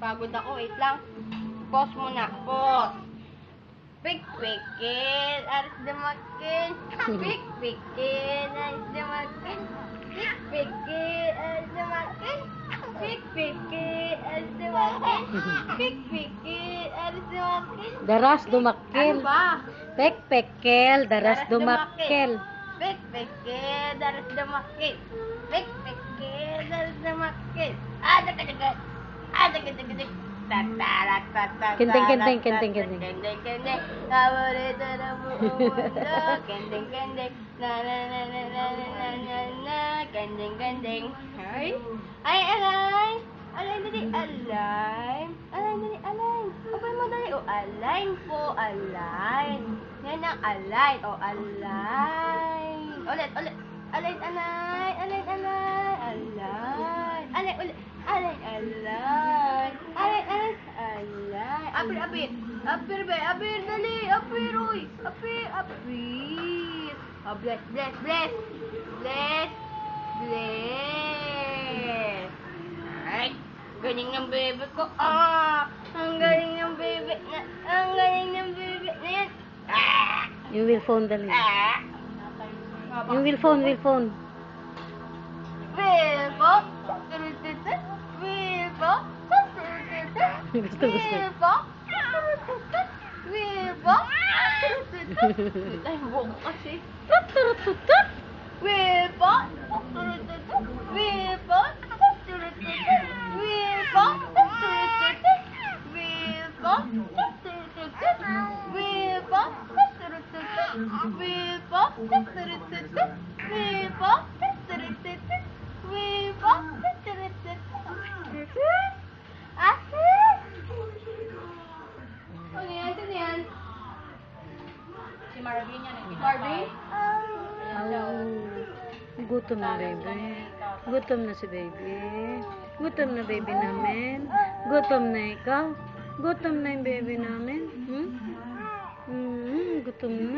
Pagod ako, wait lang. Pause muna, pause. Pik-pikin, aris dumakin. Pik-pikin, aris dumakin. Pik-pikin, aris dumakin. Pik-pikin, aris dumakin. Pik-pikin, aris dumakin. Daras dumakil. Ano ba? Pek-pekel, daras dumakil. Pik-pikin, daras dumakin. Pik-pikin, daras dumakin. Dagat. Dagat. Kenting. Kending. Paborito na buong mundo. Kending. Na. Kending. Ay, alay. Alay, dali, alay. Abay mo dali. O, alay po, alay. Yan ang alay. O, alay. Ulit. Alay. Alay, ulit. Alay. Apir, dali. Apir, uy. Apir. Oh, bless. Ay, galing ng bebe ko. Ang galing ng bebe na yan. You will phone dali. You will phone. Bebo. Gusto. Ay, buko kasi. Ano yan? Si Marvin yan. Marvin? Gutom na baby. Gutom na si baby. Gutom na baby namin. Gutom na ikaw. Gutom na yung baby namin. Gutom na.